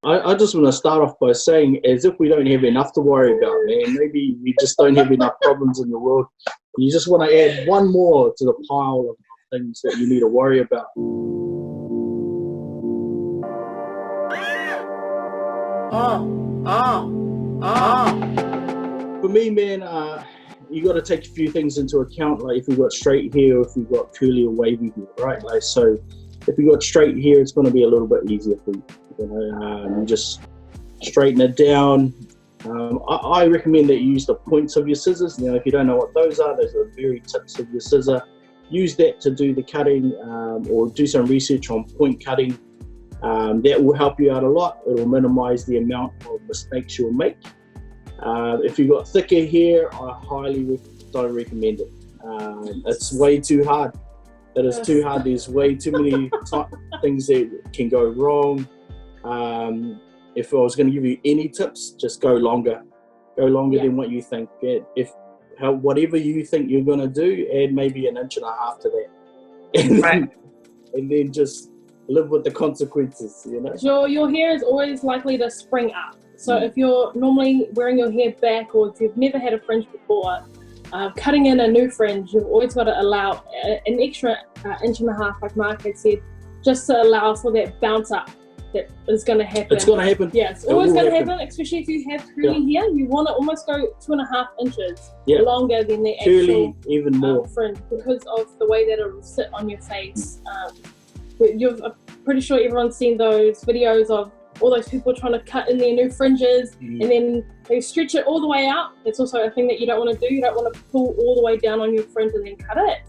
I just want to start off by saying, as if we don't have enough to worry about, man. Maybe we just don't have enough problems in the world. You just want to add one more to the pile of things that you need to worry about. For me, man, you got to take a few things into account, like if you've got straight hair or if you've got curly or wavy hair, right? Like, so if you've got straight hair, it's going to be a little bit easier for you. You know, just straighten it down. I recommend that you use the points of your scissors. Now, if you don't know what those are the very tips of your scissor. Use that to do the cutting, or do some research on point cutting. That will help you out a lot. It will minimize the amount of mistakes you'll make. If you've got thicker hair, I highly don't recommend it. It's way too hard. It is too hard. There's way too many things that can go wrong. If I was going to give you any tips, just go longer. Go longer than what you think. Whatever you think you're going to do, add maybe 1.5 inches to that. And then just live with the consequences, you know. Your hair is always likely to spring up. So if you're normally wearing your hair back, or if you've never had a fringe before, cutting in a new fringe, you've always got to allow an extra 1.5 inches, like Mark had said, just to allow for that bounce up that is going to happen. It's going to happen. Yeah, it's always going to happen, especially if you have curly hair. You want to almost go 2.5 inches longer than the actual even more fringe, because of the way that it will sit on your face. I'm pretty sure everyone's seen those videos of all those people trying to cut in their new fringes, and then they stretch it all the way out. That's also a thing that you don't want to do. You don't want to pull all the way down on your fringe and then cut it,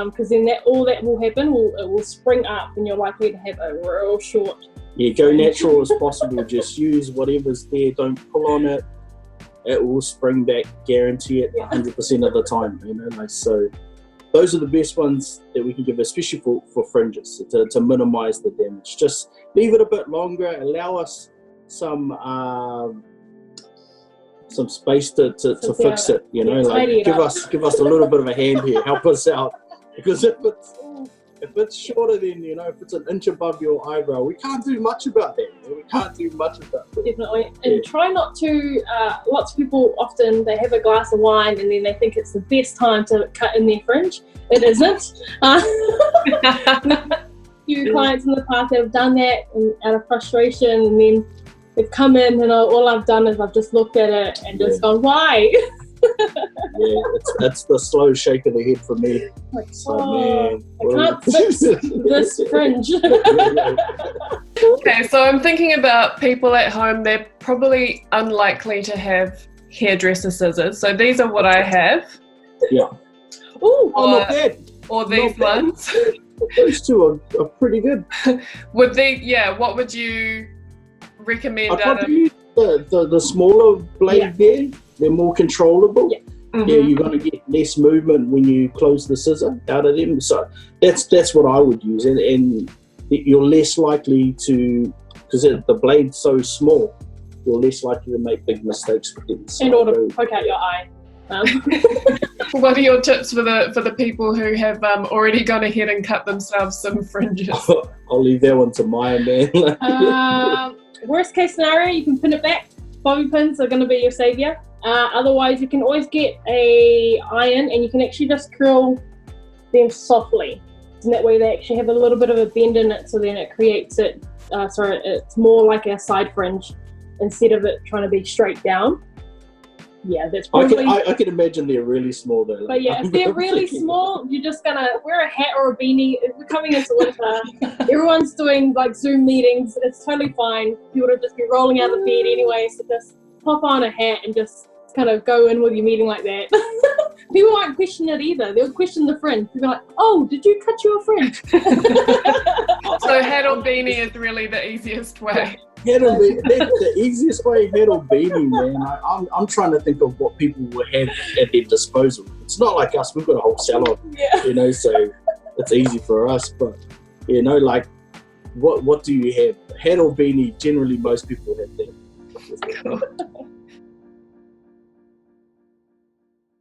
because then all that will happen, it will spring up, and you're likely to have a real short. Yeah, go natural as possible. Just use whatever's there. Don't pull on it. It will spring back. Guarantee it 100% of the time. You know, like, so those are the best ones that we can give, especially for fringes, to minimize the damage. Just leave it a bit longer. Allow us some space to fix it. You know, like give us a little bit of a hand here. Help us out, because if it's shorter than, you know, if it's 1 inch above your eyebrow, we can't do much about that. We can't do much about that. Definitely. And try not to, lots of people often, they have a glass of wine and then they think it's the best time to cut in their fringe. It isn't. A few clients in the past that have done that out of frustration, and then they've come in and all I've done is I've just looked at it and just gone, why? It's the slow shake of the head for me. Like, man, I can't fix this fringe. Okay, so I'm thinking about people at home. They're probably unlikely to have hairdresser scissors. So these are what I have. Yeah. Ooh, not bad. Or these ones. Those two are pretty good. What would you recommend? I'd probably use the smaller blade there. They're more controllable. Yeah. Mm-hmm. Yeah, you're going to get less movement when you close the scissor out of them. So that's what I would use, and you're less likely to, because the blade's so small, you're less likely to make big mistakes with them. So or to poke out your eye. What are your tips for the people who have already gone ahead and cut themselves some fringes? I'll leave that one to Maya, man. Worst case scenario, you can pin it back. Bobby pins are going to be your savior. Otherwise, you can always get a iron, and you can actually just curl them softly. And that way they actually have a little bit of a bend in it, so then it creates it, it's more like a side fringe instead of it trying to be straight down. Yeah, that's probably... I can imagine they're really small though. But yeah, if they're really small, you're just going to wear a hat or a beanie. If we're coming into winter, everyone's doing like Zoom meetings. It's totally fine. You would just be rolling out of the bed anyway, so just pop on a hat and just kind of go in with your meeting like that. People won't question it either. They'll question the fringe. They'll be like, oh, did you cut your fringe? So hat or beanie is really the easiest way. The easiest way, hat or beanie, man. I'm trying to think of what people will have at their disposal. It's not like us. We've got a whole salon, you know, so it's easy for us. But, you know, like, what do you have? Hat or beanie, generally most people have that.